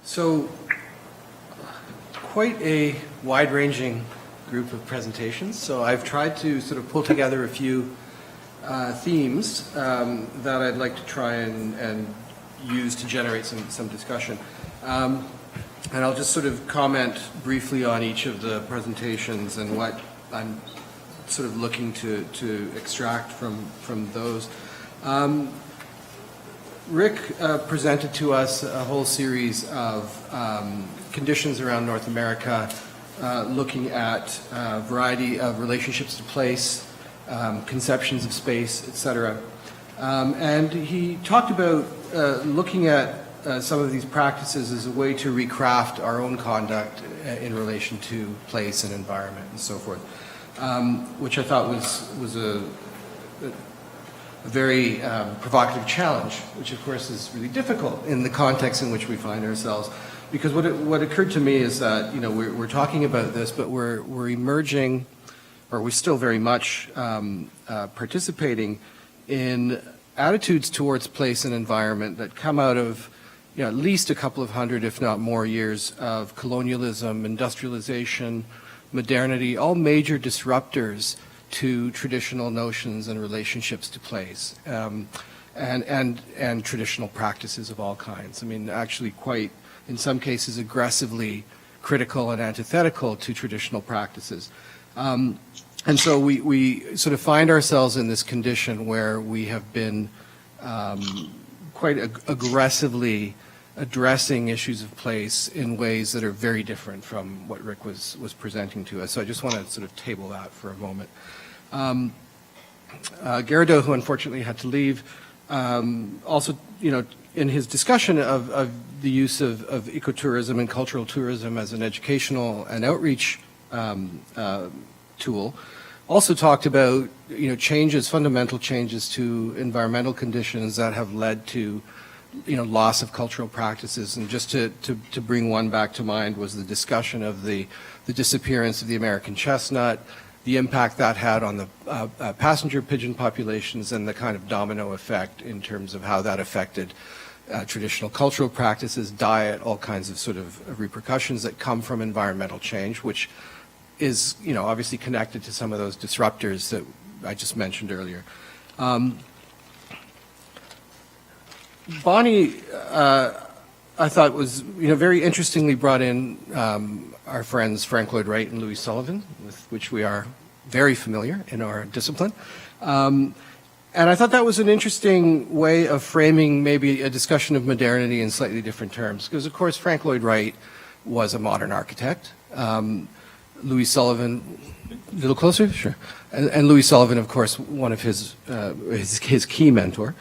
So, quite a wide-ranging group of presentations. So I've tried to sort of pull together a few themes that I'd like to try and use to generate some discussion. And I'll just sort of comment briefly on each of the presentations and what I'm sort of looking to extract from those. Rick presented to us a whole series of conditions around North America, looking at a variety of relationships to place, conceptions of space, etc. And he talked about looking at some of these practices as a way to recraft our own conduct in relation to place and environment and so forth, which I thought was a very provocative challenge, which of course is really difficult in the context in which we find ourselves. Because what occurred to me is that, you know, we're talking about this, but we're emerging, or we're still very much participating in attitudes towards place and environment that come out of, you know, at least a couple of hundred, if not more, years of colonialism, industrialization, modernity, all major disruptors to traditional notions and relationships to place, and traditional practices of all kinds. I mean, actually quite, in some cases, aggressively critical and antithetical to traditional practices. And so we sort of find ourselves in this condition where we have been quite aggressively addressing issues of place in ways that are very different from what Rick was presenting to us. So I just want to sort of table that for a moment. Garrido, who unfortunately had to leave, also, you know, in his discussion of the use of ecotourism and cultural tourism as an educational and outreach tool, also talked about, you know, changes, fundamental changes to environmental conditions that have led to, you know, loss of cultural practices. And just to bring one back to mind was the discussion of the disappearance of the American chestnut, the impact that had on the passenger pigeon populations, and the kind of domino effect in terms of how that affected traditional cultural practices, diet, all kinds of sort of repercussions that come from environmental change, which is, you know, obviously connected to some of those disruptors that I just mentioned earlier. Bonnie, I thought was, you know, very interestingly brought in our friends Frank Lloyd Wright and Louis Sullivan, with which we are very familiar in our discipline. And I thought that was an interesting way of framing maybe a discussion of modernity in slightly different terms, because of course Frank Lloyd Wright was a modern architect. Louis Sullivan, a little closer? Sure. And Louis Sullivan, of course, one of his key mentor.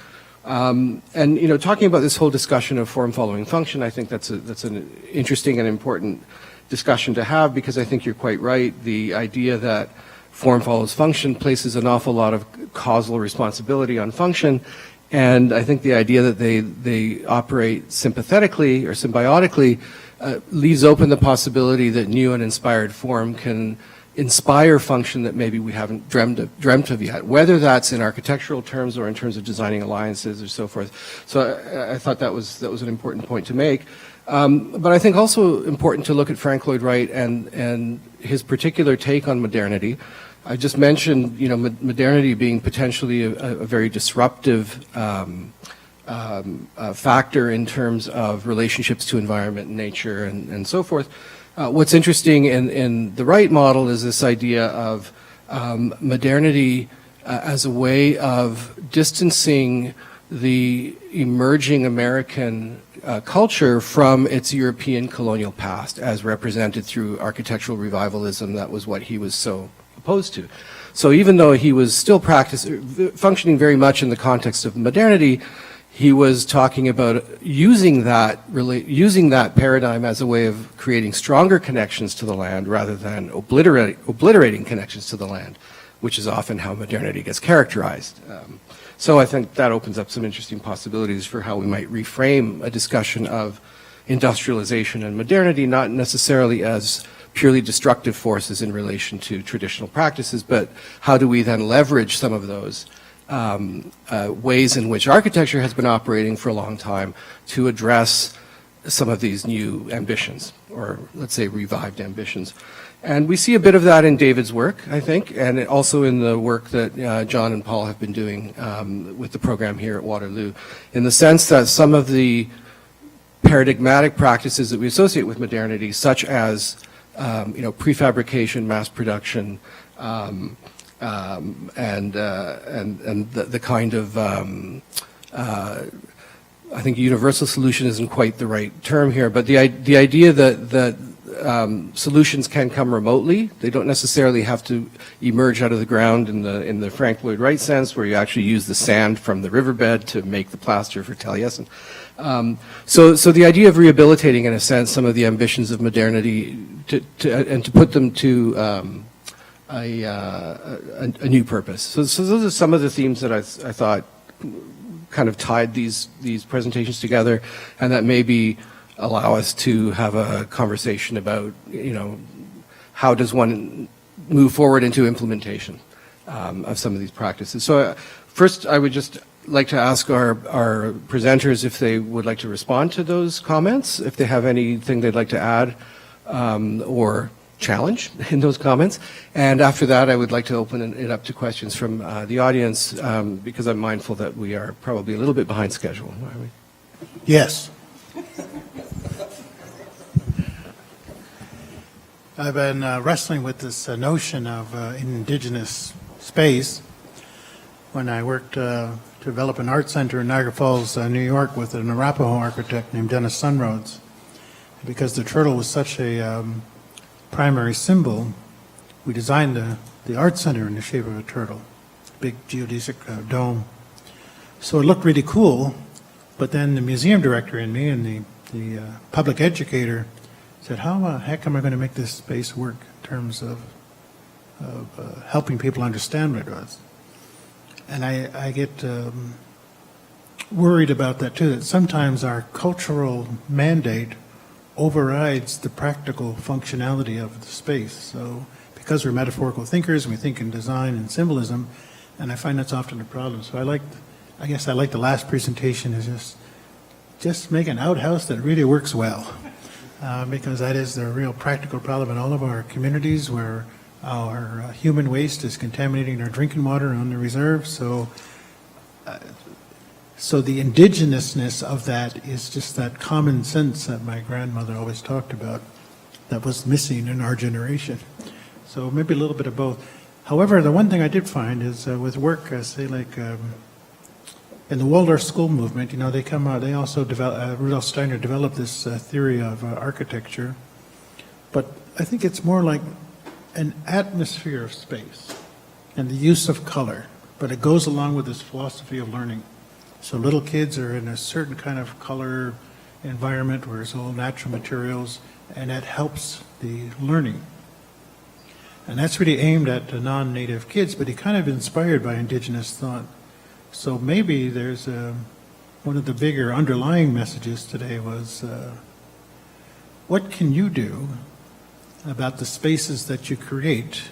And, you know, talking about this whole discussion of form following function, I think that's an interesting and important discussion to have, because I think you're quite right. The idea that form follows function places an awful lot of causal responsibility on function, and I think the idea that they operate sympathetically or symbiotically leaves open the possibility that new and inspired form can inspire function that maybe we haven't dreamt of yet, whether that's in architectural terms or in terms of designing alliances or so forth. So I thought that was an important point to make. But I think also important to look at Frank Lloyd Wright and his particular take on modernity. I just mentioned, you know, modernity being potentially a very disruptive factor in terms of relationships to environment and nature and so forth. What's interesting in the Wright model is this idea of modernity as a way of distancing the emerging American culture from its European colonial past, as represented through architectural revivalism. That was what he was so opposed to. So even though he was still functioning very much in the context of modernity, he was talking about using that paradigm as a way of creating stronger connections to the land rather than obliterating connections to the land, which is often how modernity gets characterized. So I think that opens up some interesting possibilities for how we might reframe a discussion of industrialization and modernity, not necessarily as purely destructive forces in relation to traditional practices, but how do we then leverage some of those ways in which architecture has been operating for a long time to address some of these new ambitions, or let's say revived ambitions. And we see a bit of that in David's work, I think, and also in the work that John and Paul have been doing with the program here at Waterloo, in the sense that some of the paradigmatic practices that we associate with modernity, such as prefabrication, mass production, and the kind of I think universal solution isn't quite the right term here, but the idea that solutions can come remotely. They don't necessarily have to emerge out of the ground in the Frank Lloyd Wright sense, where you actually use the sand from the riverbed to make the plaster for Taliesin. So the idea of rehabilitating, in a sense, some of the ambitions of modernity and to put them to a new purpose. So those are some of the themes that I thought kind of tied these presentations together, and that maybe allow us to have a conversation about, how does one move forward into implementation of some of these practices. So first, I would just like to ask our presenters if they would like to respond to those comments, if they have anything they'd like to add or challenge in those comments. And after that, I would like to open it up to questions from the audience, because I'm mindful that we are probably a little bit behind schedule. Are we? Yes. I've been wrestling with this notion of indigenous space when I worked to develop an art center in Niagara Falls, New York, with an Arapaho architect named Dennis Sunroads. Because the turtle was such a primary symbol, we designed the art center in the shape of a turtle, big geodesic dome. So it looked really cool, but then the museum director in me and the public educator said, how the heck am I going to make this space work in terms of helping people understand what it was? And I get worried about that too, that sometimes our cultural mandate overrides the practical functionality of the space. So because we're metaphorical thinkers, we think in design and symbolism, and I find that's often a problem. So I guess I like the last presentation is just make an outhouse that really works well. Because that is the real practical problem in all of our communities, where our human waste is contaminating our drinking water on the reserve. So the indigenousness of that is just that common sense that my grandmother always talked about that was missing in our generation. So maybe a little bit of both. However, the one thing I did find is with work, say like in the Waldorf school movement, they also develop, Rudolf Steiner developed this theory of architecture, but I think it's more like an atmosphere of space and the use of color, but it goes along with this philosophy of learning. So little kids are in a certain kind of color environment where it's all natural materials, and that helps the learning. And that's really aimed at the non-native kids, but he kind of inspired by indigenous thought. So maybe there's one of the bigger underlying messages today was, what can you do about the spaces that you create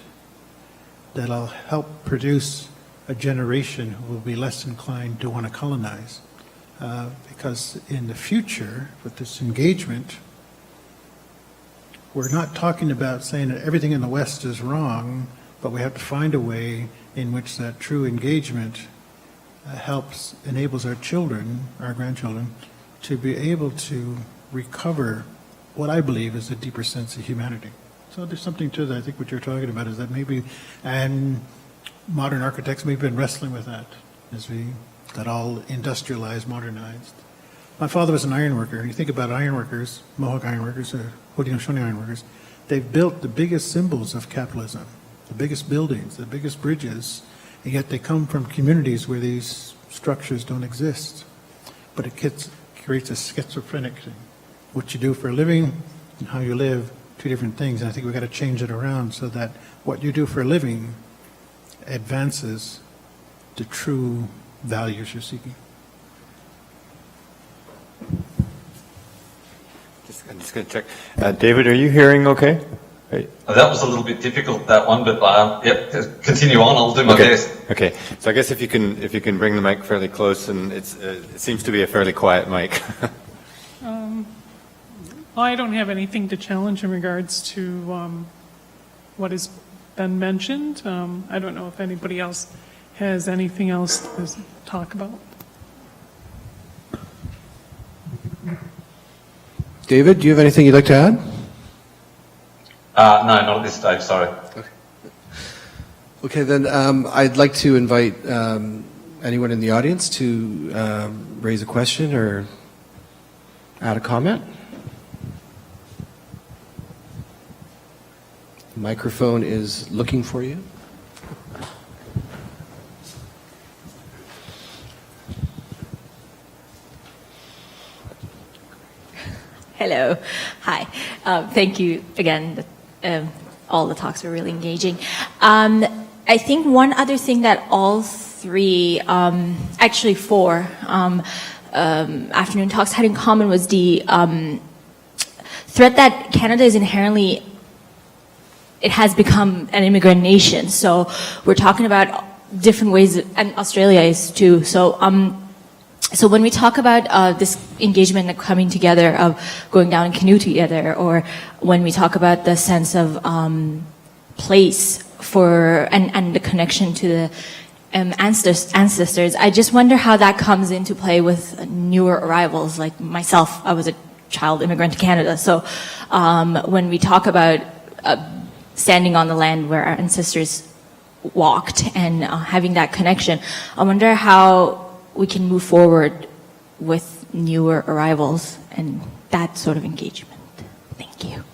that'll help produce a generation who will be less inclined to want to colonize? Because in the future, with this engagement, we're not talking about saying that everything in the West is wrong, but we have to find a way in which that true engagement enables our children, our grandchildren, to be able to recover what I believe is a deeper sense of humanity. So there's something to that. I think what you're talking about is that maybe, and modern architects, we've been wrestling with that as we got all industrialized, modernized. My father was an ironworker, and you think about ironworkers, Mohawk ironworkers, or Haudenosaunee ironworkers, they've built the biggest symbols of capitalism, the biggest buildings, the biggest bridges, and yet they come from communities where these structures don't exist. But it creates a schizophrenic thing. What you do for a living and how you live, two different things. And I think we've got to change it around so that what you do for a living advances the true values you're seeking. I'm just going to check. David, are you hearing okay? Right. That was a little bit difficult, that one, but yep, continue on. I'll do my best. Okay. So I guess if you can bring the mic fairly close, and it seems to be a fairly quiet mic. Well, I don't have anything to challenge in regards to what has been mentioned. I don't know if anybody else has anything else to talk about. David, do you have anything you'd like to add? No, not at this stage, sorry. Okay, then I'd like to invite anyone in the audience to raise a question or add a comment. The microphone is looking for you. Hello. Hi. Thank you again. All the talks were really engaging. I think one other thing that all three, actually four afternoon talks had in common was the threat that Canada is inherently, it has become an immigrant nation. So we're talking about different ways, and Australia is too. So when we talk about this engagement and coming together of going down in canoe together, or when we talk about the sense of place for and the connection to the ancestors, I just wonder how that comes into play with newer arrivals like myself. I was a child immigrant to Canada. So when we talk about standing on the land where our ancestors walked and having that connection, I wonder how we can move forward with newer arrivals and that sort of engagement. Thank you.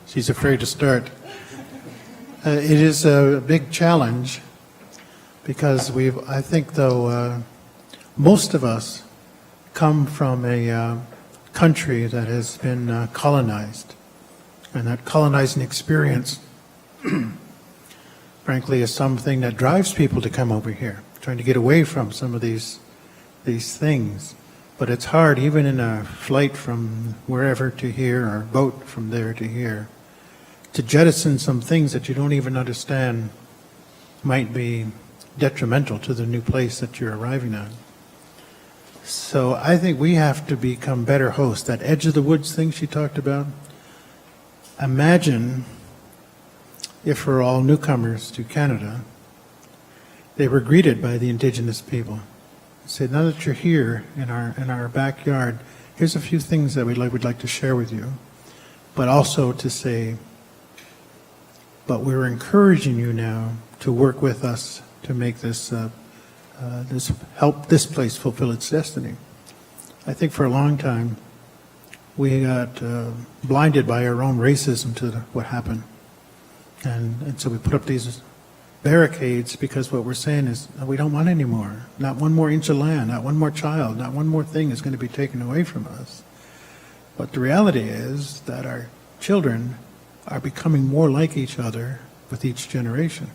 She's afraid to start. It is a big challenge because I think though, most of us come from a country that has been colonized. And that colonizing experience, frankly, is something that drives people to come over here, trying to get away from some of these things. But it's hard, even in a flight from wherever to here, or boat from there to here, to jettison some things that you don't even understand might be detrimental to the new place that you're arriving at. So I think we have to become better hosts. That edge of the woods thing she talked about, imagine if for all newcomers to Canada, they were greeted by the Indigenous people. Said, now that you're here in our backyard, here's a few things that we'd like to share with you. But also to say, but we're encouraging you now to work with us to make this help this place fulfill its destiny. I think for a long time, we got blinded by our own racism to what happened. And so we put up these barricades because what we're saying is we don't want any more. Not one more inch of land, not one more child, not one more thing is going to be taken away from us. But the reality is that our children are becoming more like each other with each generation.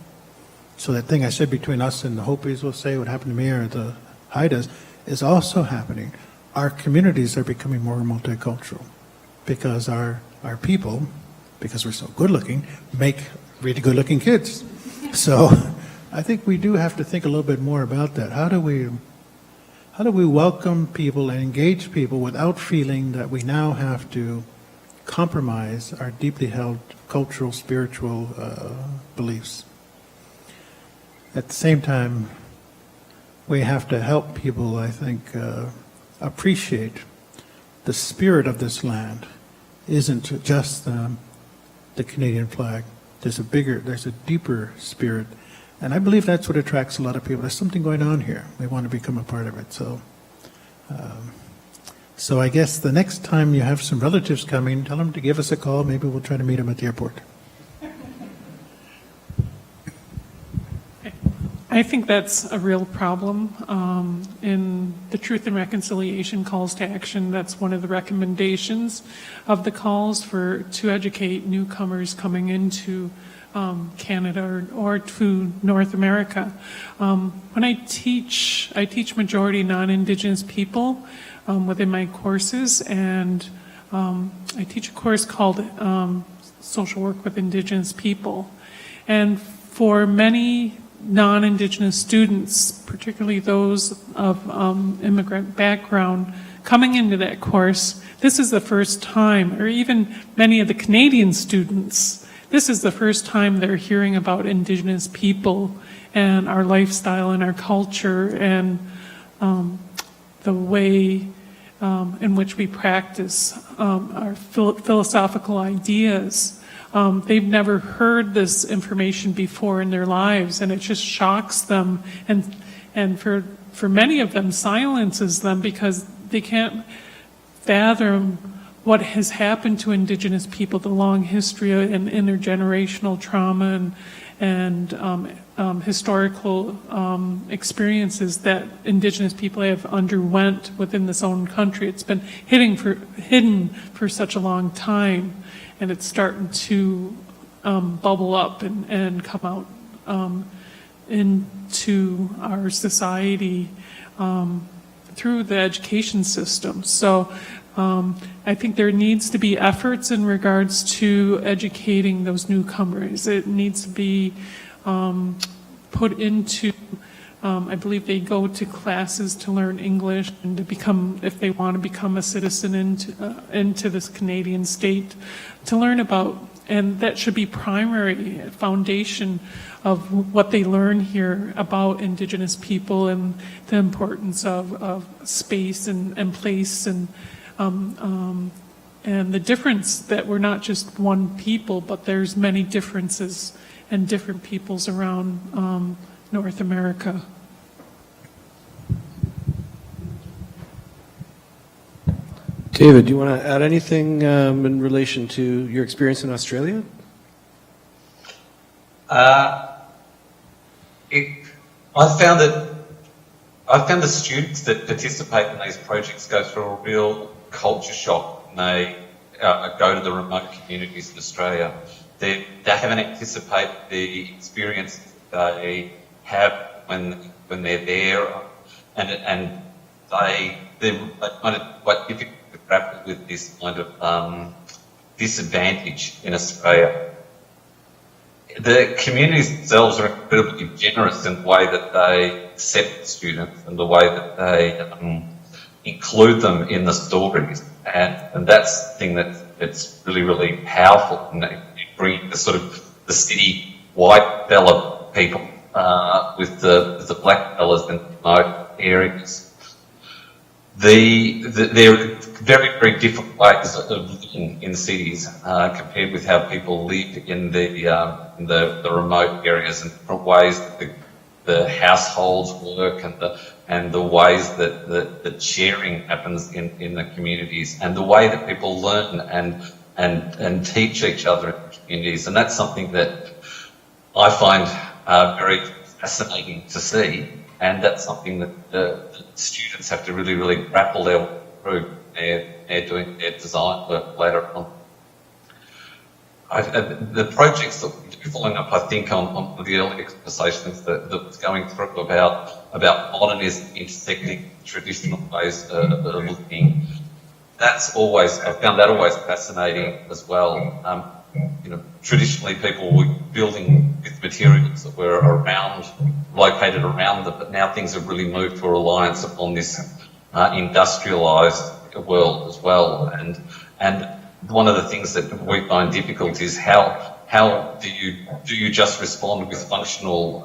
So that thing I said between us and the Hopis, will say what happened to me, or the Haidas, is also happening. Our communities are becoming more multicultural because our people, because we're so good looking, make really good looking kids. So I think we do have to think a little bit more about that. How do we welcome people and engage people without feeling that we now have to compromise our deeply held cultural, spiritual beliefs? At the same time, we have to help people, I think, appreciate the spirit of this land isn't just the Canadian flag. There's a deeper spirit. And I believe that's what attracts a lot of people. There's something going on here. We want to become a part of it. So I guess the next time you have some relatives coming, tell them to give us a call. Maybe we'll try to meet them at the airport. I think that's a real problem. In the Truth and Reconciliation Calls to Action, that's one of the recommendations of the calls to educate newcomers coming into Canada or to North America. When I teach majority non-Indigenous people within my courses, and I teach a course called Social Work with Indigenous People. And for many non-Indigenous students, particularly those of immigrant background, coming into that course, this is the first time, or even many of the Canadian students, this is the first time they're hearing about Indigenous people and our lifestyle and our culture and the way in which we practice our philosophical ideas. They've never heard this information before in their lives, and it just shocks them. And for many of them, silences them because they can't fathom what has happened to Indigenous people, the long history and intergenerational trauma and historical experiences that Indigenous people have underwent within this own country. It's been hidden for such a long time, and it's starting to bubble up and come out into our society through the education system. So I think there needs to be efforts in regards to educating those newcomers. It needs to be put into, I believe they go to classes to learn English and to become, if they want to become a citizen into this Canadian state, to learn about, and that should be primary foundation of what they learn here about Indigenous people and the importance of space and place and the difference that we're not just one people, but there's many differences and different peoples around North America. David, do you want to add anything in relation to your experience in Australia? I found the students that participate in these projects go through a real culture shock when they go to the remote communities in Australia. They haven't anticipated the experience that they have when they're there, and they're kind of quite difficult to grapple with this kind of disadvantage in Australia. The communities themselves are incredibly generous in the way that they accept students and the way that they include them in the stories, and that's the thing that's really, really powerful. And it brings the sort of the city white fella people with the black fellas in remote areas. They're very, very different ways of living in cities compared with how people live in the remote areas, and different ways that the households work and the ways that the sharing happens in the communities, and the way that people learn and teach each other in the communities. And that's something that I find very fascinating to see. And that's something that the students have to really, really grapple their way through. They're doing their design work later on. The projects that we do, following up, I think, on the earlier conversations that was going through about modernism intersecting traditional ways of living, I found that always fascinating as well. Traditionally people were building with materials that were located around them, but now things have really moved to a reliance upon this industrialised world as well. And one of the things that we find difficult is how do you just respond with functional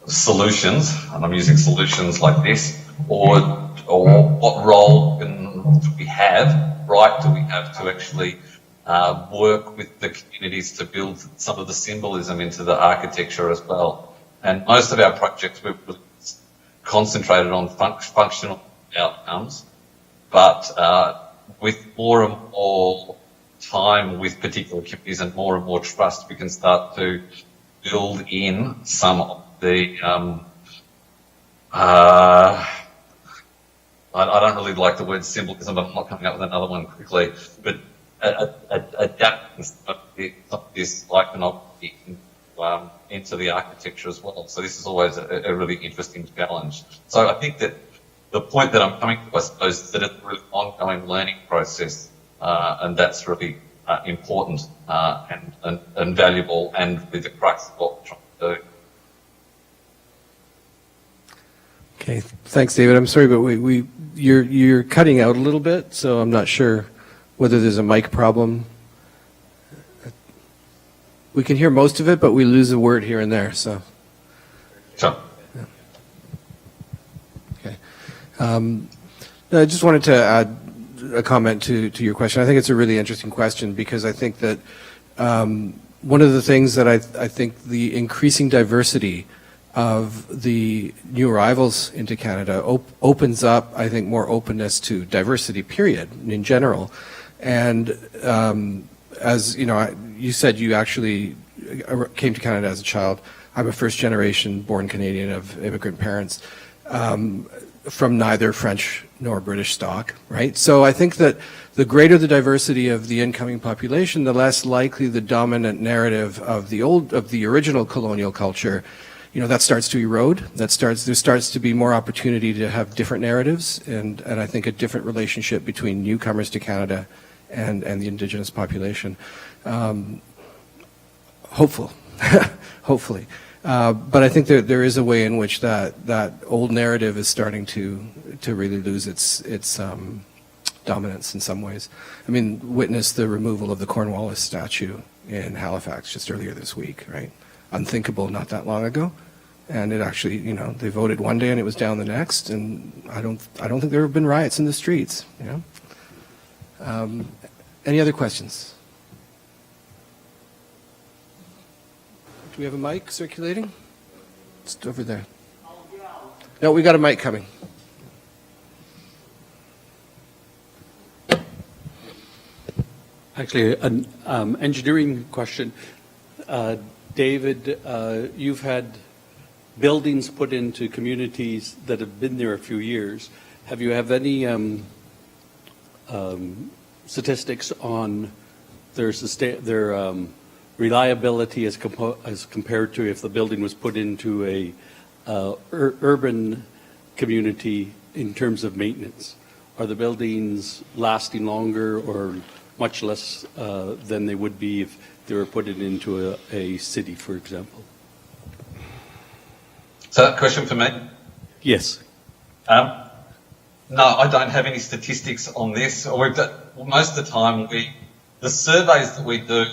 solutions, and I'm using solutions like this, or what role do we have to actually work with the communities to build some of the symbolism into the architecture as well. And most of our projects, we've really concentrated on functional outcomes, but with more and more time with particular communities and more trust, we can start to build in some of the I don't really like the word symbolism, but I'm not coming up with another one quickly, but adapting some of this iconography into the architecture as well. So this is always a really interesting challenge. So I think that the point that I'm coming to, I suppose, is that it's a really ongoing learning process, and that's really important and valuable, and with the crux of what we're trying to do. Okay, thanks, David. I'm sorry, but you're cutting out a little bit, so I'm not sure whether there's a mic problem. We can hear most of it, but we lose a word here and there, so. Sure. Okay. I just wanted to add a comment to your question. I think it's a really interesting question because I think that one of the things that I think the increasing diversity of the new arrivals into Canada opens up, I think, more openness to diversity, period, in general. And as you know, you said you actually came to Canada as a child. I'm a first-generation born Canadian of immigrant parents from neither French nor British stock, right? So I think that the greater the diversity of the incoming population, the less likely the dominant narrative of the original colonial culture, you know, that starts to erode. There starts to be more opportunity to have different narratives, and I think a different relationship between newcomers to Canada and the Indigenous population. Hopefully. But I think that there is a way in which that old narrative is starting to really lose its dominance in some ways. I mean, witness the removal of the Cornwallis statue in Halifax just earlier this week, right? Unthinkable not that long ago. And it actually, you know, they voted one day and it was down the next, and I don't think there have been riots in the streets, you know? Any other questions? Do we have a mic circulating? It's over there. No, we got a mic coming. Actually, an engineering question. David, you've had buildings put into communities that have been there a few years. Have you have any statistics on their reliability as compared to if the building was put into a urban community in terms of maintenance? Are the buildings lasting longer or much less than they would be if they were put into a city, for example? So that question for me? Yes. No, I don't have any statistics on this. Most of the time, the surveys that we do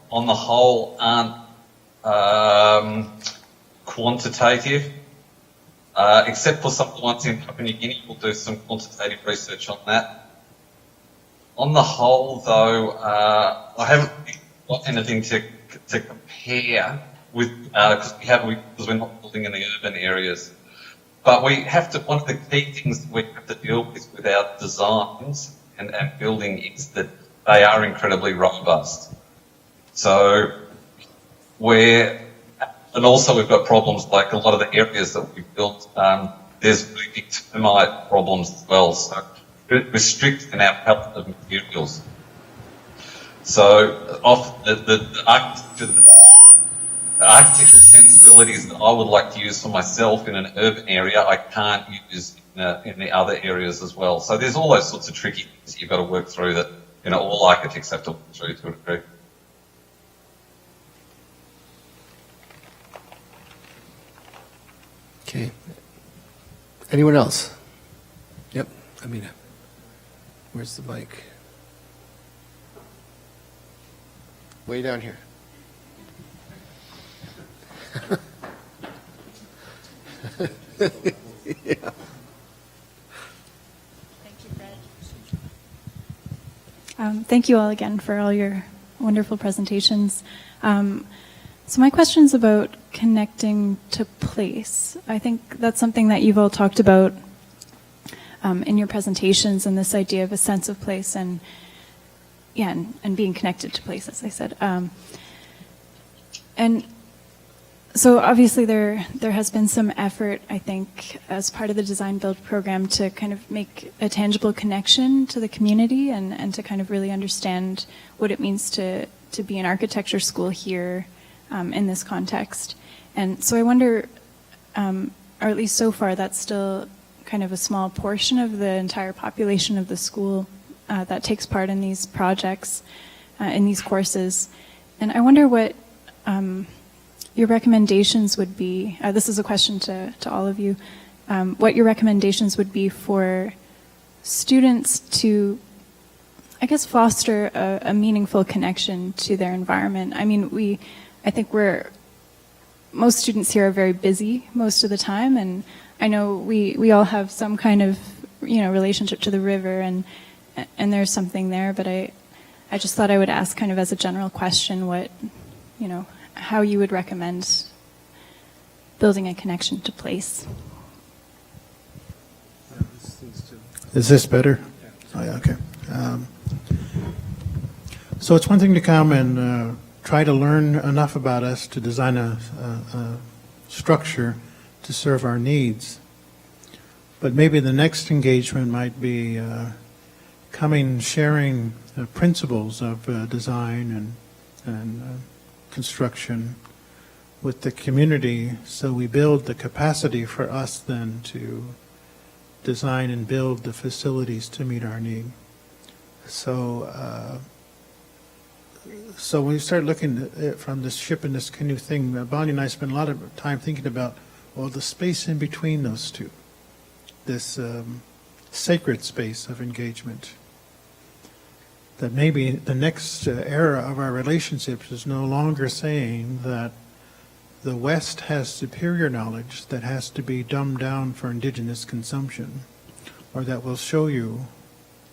on the whole aren't quantitative, except for some of the ones in Papua New Guinea. We'll do some quantitative research on that. On the whole, though, I haven't got anything to compare with because we're not building in the urban areas. But we have to. One of the key things that we have to deal with our designs and building is that they are incredibly robust. So and also we've got problems like a lot of the areas that we've built. There's really big termite problems as well. So we're strict in our palette of materials. So often the architectural sensibilities that I would like to use for myself in an urban area, I can't use in the other areas as well. So there's all those sorts of tricky things that you've got to work through that, you know, all architects have to work through to a degree. Okay. Anyone else? Yep, Amina. Where's the mic? Way down here. Yeah. Thank you all again for all your wonderful presentations. So my question's about connecting to place. I think that's something that you've all talked about in your presentations, and this idea of a sense of place and being connected to place, as I said. And so obviously there has been some effort, I think, as part of the design build program to kind of make a tangible connection to the community and to kind of really understand what it means to be an architecture school here in this context. And so I wonder, or at least so far, that's still kind of a small portion of the entire population of the school that takes part in these projects, in these courses. And I wonder what your recommendations would be. This is a question to all of you. what your recommendations would be for students to, I guess, foster a meaningful connection to their environment. I mean, I think most students here are very busy most of the time, and I know we all have some kind of, relationship to the river, and there's something there, but I just thought I would ask kind of as a general question what, how you would recommend building a connection to place. Is this better? Oh, yeah, okay. So it's one thing to come and try to learn enough about us to design a structure to serve our needs. But maybe the next engagement might be sharing principles of design and construction with the community, so we build the capacity for us then to design and build the facilities to meet our need. So when you start looking at it from this ship and this canoe thing, Bonnie and I spent a lot of time thinking about, the space in between those two, this sacred space of engagement. That maybe the next era of our relationships is no longer saying that the West has superior knowledge that has to be dumbed down for indigenous consumption, or that will show you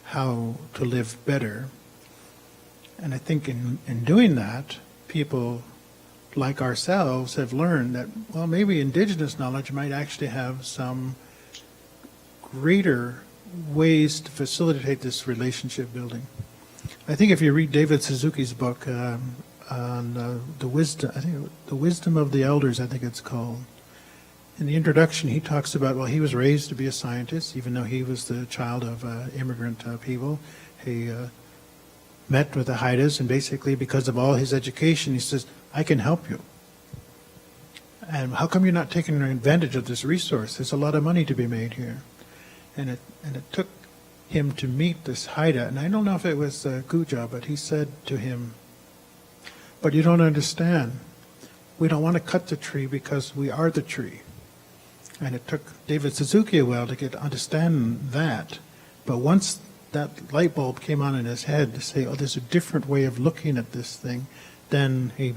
how to live better. And I think in doing that, people like ourselves have learned that, maybe indigenous knowledge might actually have some greater ways to facilitate this relationship building. I think if you read David Suzuki's book on the wisdom of the elders, I think it's called. In the introduction, he talks about, he was raised to be a scientist, even though he was the child of immigrant people. He met with the Haidas, and basically because of all his education, he says, I can help you. And how come you're not taking advantage of this resource? There's a lot of money to be made here. And it took him to meet this Haida, and I don't know if it was Guja, but he said to him, but you don't understand. We don't want to cut the tree because we are the tree. And it took David Suzuki a while to understand that. But once that light bulb came on in his head to say, there's a different way of looking at this thing, then he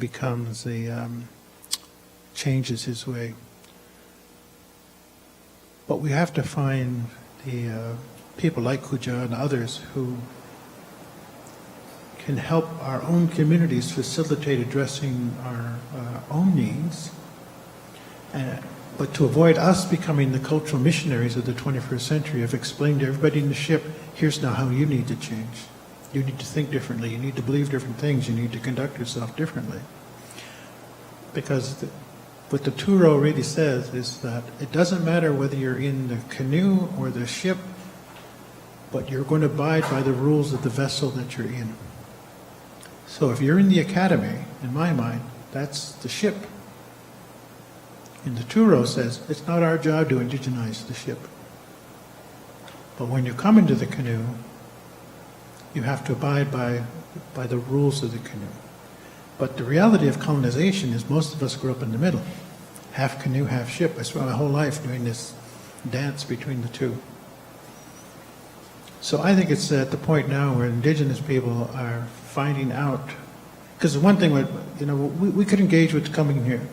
changes his way. But we have to find the people like Kuja and others who can help our own communities facilitate addressing our own needs, but to avoid us becoming the cultural missionaries of the 21st century of explaining to everybody in the ship, here's now how you need to change. You need to think differently. You need to believe different things. You need to conduct yourself differently. Because what the Turo really says is that it doesn't matter whether you're in the canoe or the ship, but you're going to abide by the rules of the vessel that you're in. So if you're in the academy, in my mind, that's the ship. And the Turo says, it's not our job to indigenize the ship. But when you come into the canoe, you have to abide by the rules of the canoe. But the reality of colonization is most of us grew up in the middle. Half canoe, half ship. I spent my whole life doing this dance between the two. So I think it's at the point now where indigenous people are finding out, because one thing, we could engage with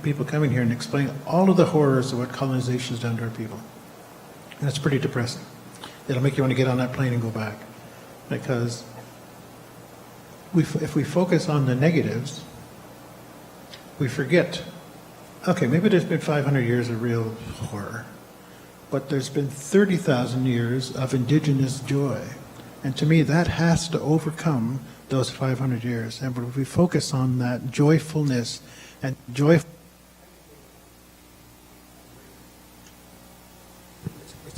people coming here and explain all of the horrors of what colonization has done to our people. And it's pretty depressing. It'll make you want to get on that plane and go back. Because if we focus on the negatives, we forget, okay, maybe there's been 500 years of real horror, but there's been 30,000 years of indigenous joy. And to me, that has to overcome those 500 years. And if we focus on that joyfulness and it's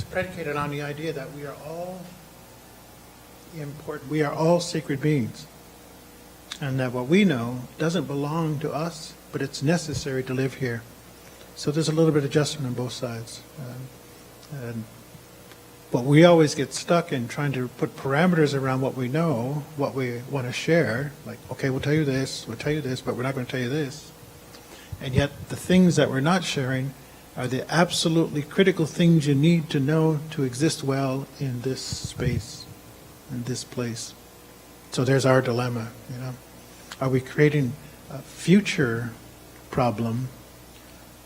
predicated on the idea that we are all important, we are all sacred beings. And that what we know doesn't belong to us, but it's necessary to live here. So there's a little bit of adjustment on both sides. But we always get stuck in trying to put parameters around what we know, what we want to share. Like, okay, we'll tell you this, but we're not going to tell you this. And yet the things that we're not sharing are the absolutely critical things you need to know to exist well in this space, in this place. So there's our dilemma, you know. Are we creating a future problem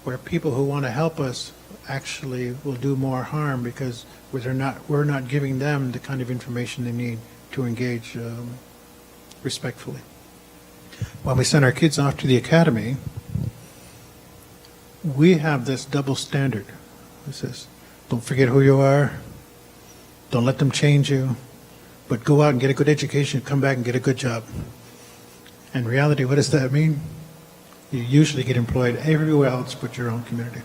where people who want to help us actually will do more harm because we're not giving them the kind of information they need to engage respectfully? When we send our kids off to the academy, we have this double standard. It says, don't forget who you are, don't let them change you, but go out and get a good education, come back and get a good job. In reality, what does that mean? You usually get employed everywhere else but your own community.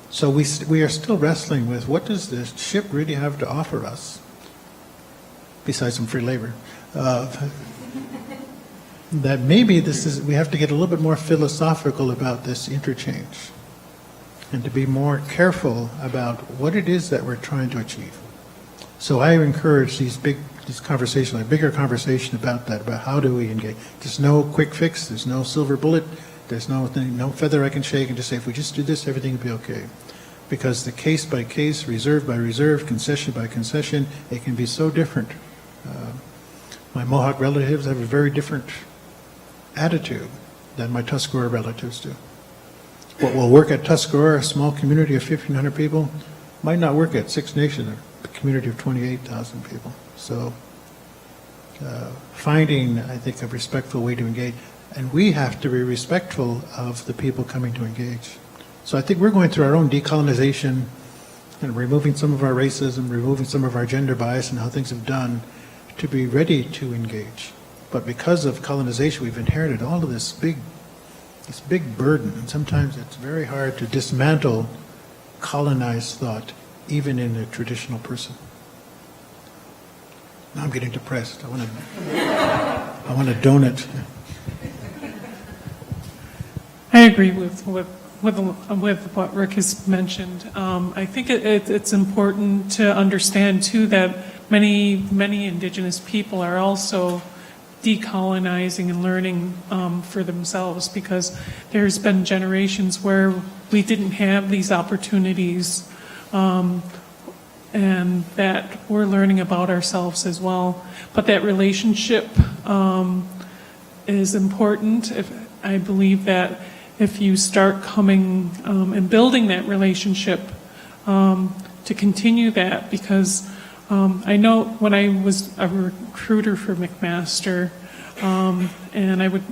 So we are still wrestling with, what does this ship really have to offer us, besides some free labor? That maybe we have to get a little bit more philosophical about this interchange and to be more careful about what it is that we're trying to achieve. So I encourage these conversations, a bigger conversation about that, about how do we engage. There's no quick fix, there's no silver bullet, there's no feather I can shake and just say, if we just do this, everything will be okay. Because the case by case, reserve by reserve, concession by concession, it can be so different. My Mohawk relatives have a very different attitude than my Tuscarora relatives do. What will work at Tuscarora, a small community of 1,500 people, might not work at Six Nations, a community of 28,000 people. So finding, I think, a respectful way to engage. And we have to be respectful of the people coming to engage. So I think we're going through our own decolonization and removing some of our racism, removing some of our gender bias and how things have done to be ready to engage. But because of colonization, we've inherited all of this big burden. And sometimes it's very hard to dismantle colonized thought, even in a traditional person. Now I'm getting depressed. I want a donut. I agree with what Rick has mentioned. I think it's important to understand too that many Indigenous people are also decolonizing and learning for themselves, because there's been generations where we didn't have these opportunities, and that we're learning about ourselves as well. But that relationship is important. I believe that if you start coming and building that relationship, to continue that, because I know when I was a recruiter for McMaster, and I would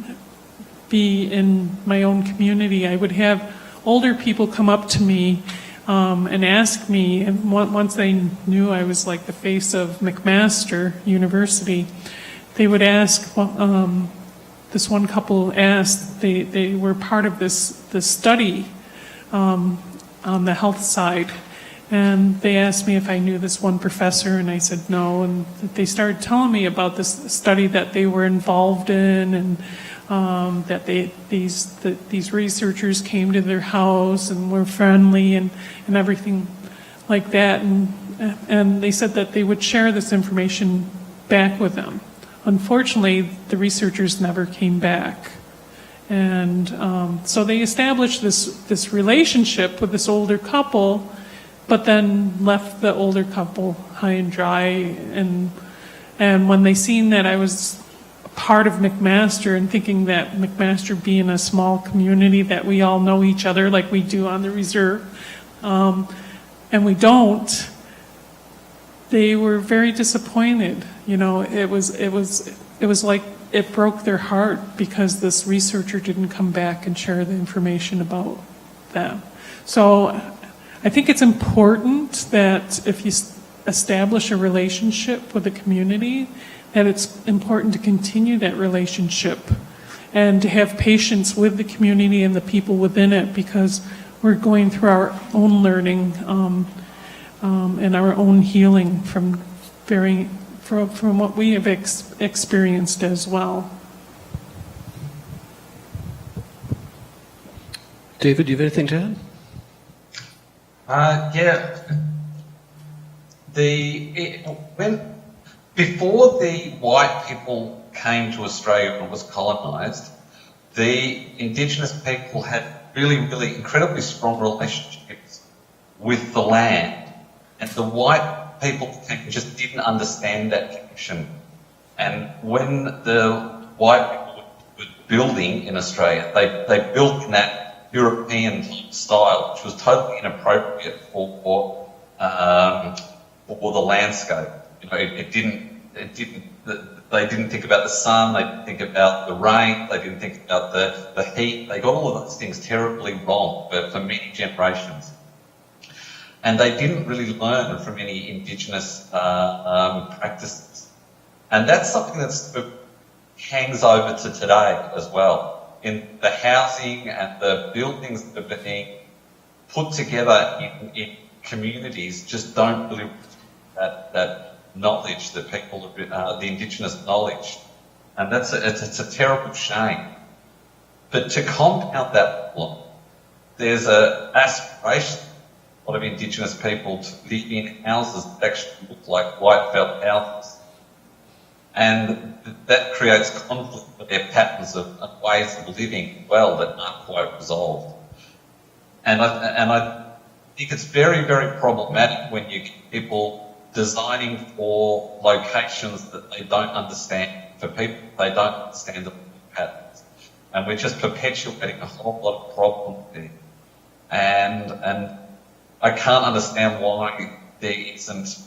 be in my own community, I would have older people come up to me and ask me, and once they knew I was like the face of McMaster University, they would ask, this one couple asked, they were part of this study on the health side, and they asked me if I knew this one professor, and I said no, and they started telling me about this study that they were involved in, and that these researchers came to their house and were friendly and everything like that, and they said that they would share this information back with them. Unfortunately, the researchers never came back. And so they established this relationship with this older couple, but then left the older couple high and dry. And when they seen that I was part of McMaster, and thinking that McMaster being a small community that we all know each other like we do on the reserve, and we don't, they were very disappointed. You know, it was like it broke their heart because this researcher didn't come back and share the information about them. So I think it's important that if you establish a relationship with a community, that it's important to continue that relationship and to have patience with the community and the people within it, because we're going through our own learning and our own healing from what we have experienced as well. David, do you have anything to add? Yeah. Before the white people came to Australia and was colonised, the Indigenous people had really, really incredibly strong relationships with the land. And the white people just didn't understand that connection. And when the white people were building in Australia, they built in that European style, which was totally inappropriate for the landscape. You know, they didn't think about the sun, they didn't think about the rain, they didn't think about the heat. They got all of those things terribly wrong for many generations. And they didn't really learn from any Indigenous practices. And that's something that sort of hangs over to today as well. In the housing and the buildings that are being put together in communities just don't really that knowledge that people, the Indigenous knowledge. And it's a terrible shame. But to compound that problem, there's an aspiration of a lot of Indigenous people to live in houses that actually look like white felt houses. And that creates conflict with their patterns of ways of living well that aren't quite resolved. And I think it's very, very problematic when you get people designing for locations that they don't understand, for people they don't understand the living patterns. And we're just perpetuating a whole lot of problems there. And I can't understand why there isn't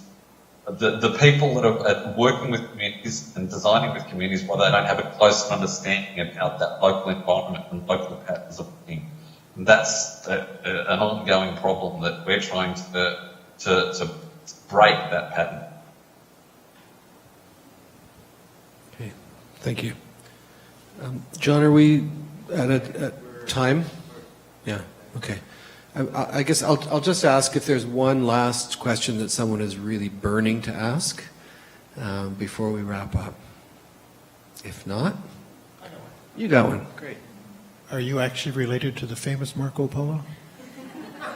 the people that are working with communities and designing with communities, why they don't have a close understanding about that local environment and local patterns of living. And that's an ongoing problem that we're trying to break that pattern. Okay, thank you. John, are we at a time? Yeah, okay. I guess I'll just ask if there's one last question that someone is really burning to ask before we wrap up. If not, you got one. Great. Are you actually related to the famous Marco Polo?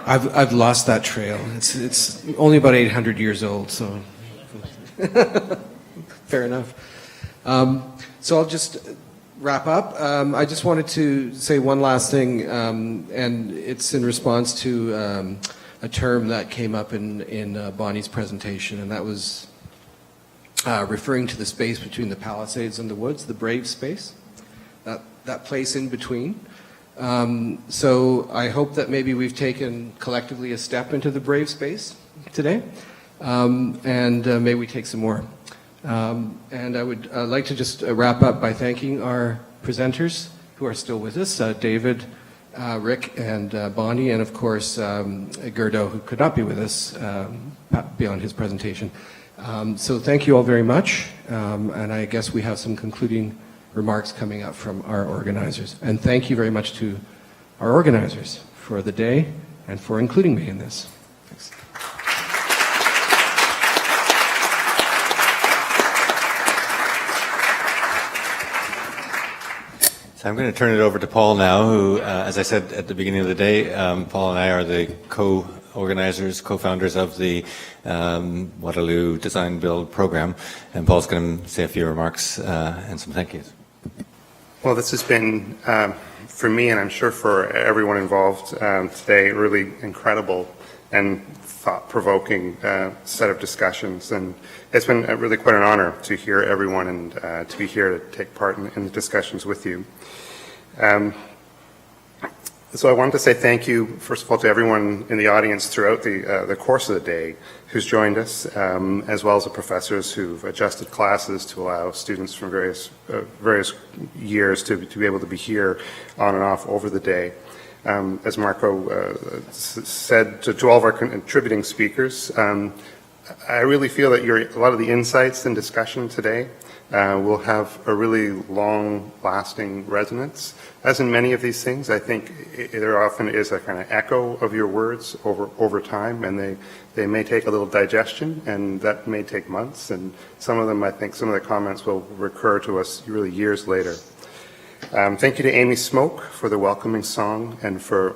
I've lost that trail. It's only about 800 years old, so fair enough. So I'll just wrap up. I just wanted to say one last thing, and it's in response to a term that came up in Bonnie's presentation, and that was referring to the space between the Palisades and the woods, the brave space, that place in between. So I hope that maybe we've taken collectively a step into the brave space today, and may we take some more. And I would like to just wrap up by thanking our presenters who are still with us, David, Rick, and Bonnie, and of course Gerdo, who could not be with us beyond his presentation. So thank you all very much, and I guess we have some concluding remarks coming up from our organizers. And thank you very much to our organizers for the day and for including me in this. Thanks. So I'm going to turn it over to Paul now, who, as I said at the beginning of the day, Paul and I are the co-organizers, co-founders of the Waterloo Design Build program. And Paul's going to say a few remarks and some thank yous. Well, this has been, for me, and I'm sure for everyone involved today, really incredible and thought-provoking set of discussions. And it's been really quite an honor to hear everyone and to be here to take part in the discussions with you. So I wanted to say thank you, first of all, to everyone in the audience throughout the course of the day who's joined us, as well as the professors who've adjusted classes to allow students from various years to be able to be here on and off over the day. As Marco said to all of our contributing speakers, I really feel that a lot of the insights and discussion today will have a really long-lasting resonance. As in many of these things, I think there often is a kind of echo of your words over time, and they may take a little digestion, and that may take months, and some of them, I think, some of the comments will recur to us really years later. Thank you to Amy Smoke for the welcoming song and for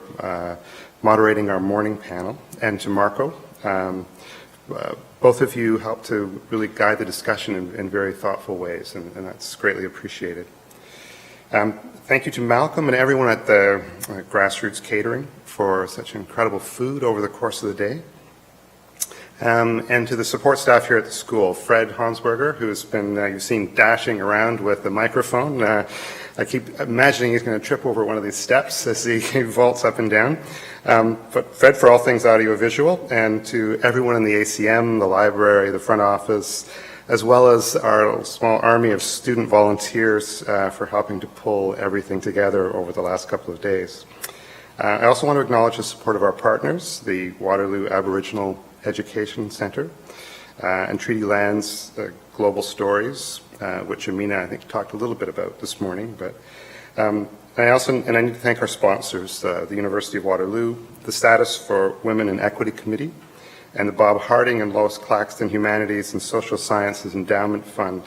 moderating our morning panel, and to Marco. Both of you helped to really guide the discussion in very thoughtful ways, and that's greatly appreciated. Thank you to Malcolm and everyone at the Grassroots Catering for such incredible food over the course of the day. And to the support staff here at the school, Fred Hansberger, who has been, you've seen dashing around with the microphone. I keep imagining he's going to trip over one of these steps as he vaults up and down. But Fred for all things audiovisual, and to everyone in the ACM, the library, the front office, as well as our small army of student volunteers for helping to pull everything together over the last couple of days. I also want to acknowledge the support of our partners, the Waterloo Aboriginal Education Centre and Treaty Lands Global Stories, which Amina, I think, talked a little bit about this morning. But I need to thank our sponsors, the University of Waterloo, the Status for Women in Equity Committee, and the Bob Harding and Lois Claxton Humanities and Social Sciences Endowment Fund,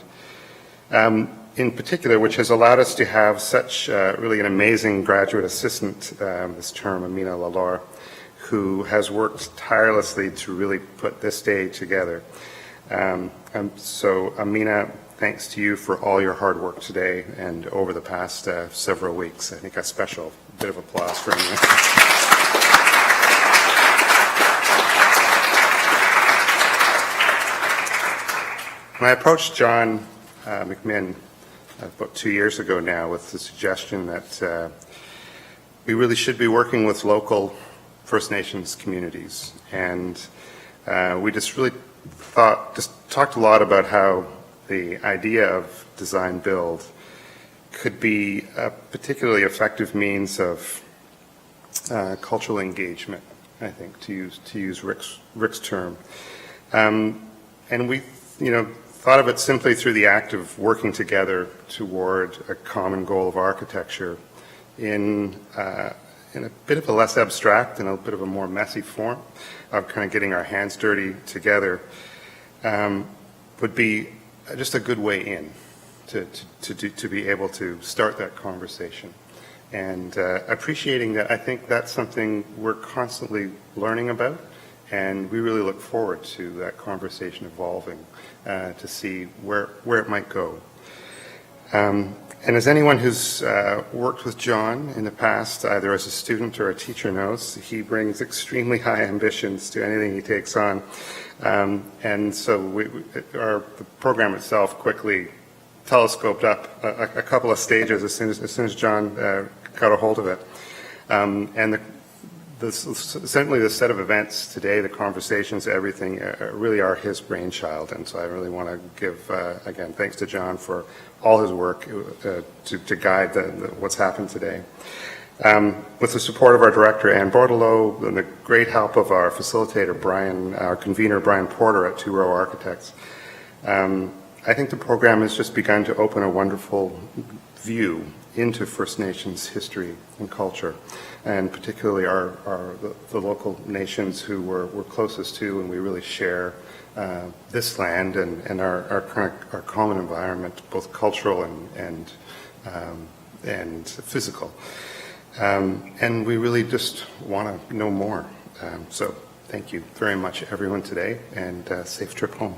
in particular, which has allowed us to have such really an amazing graduate assistant this term, Amina Lalor, who has worked tirelessly to really put this day together. So Amina, thanks to you for all your hard work today and over the past several weeks. I think a special bit of applause for Amina. When I approached John McMinn about 2 years ago now with the suggestion that we really should be working with local First Nations communities, and we just really talked a lot about how the idea of design build could be a particularly effective means of cultural engagement, I think, to use Rick's term. And we, thought of it simply through the act of working together toward a common goal of architecture in a bit of a less abstract and a bit of a more messy form of kind of getting our hands dirty together would be just a good way in to be able to start that conversation. And appreciating that, I think that's something we're constantly learning about, and we really look forward to that conversation evolving to see where it might go. And as anyone who's worked with John in the past, either as a student or a teacher knows, he brings extremely high ambitions to anything he takes on. And so the program itself quickly telescoped up a couple of stages as soon as John got a hold of it. And certainly the set of events today, the conversations, everything, really are his brainchild. And so I really want to give, again, thanks to John for all his work to guide what's happened today. With the support of our director, Ann Bordelot, and the great help of our facilitator, our convener, Brian Porter at Two Row Architects, I think the program has just begun to open a wonderful view into First Nations history and culture, and particularly the local nations who we're closest to, and we really share this land and our common environment, both cultural and physical. And we really just want to know more. So thank you very much, everyone, today, and safe trip home.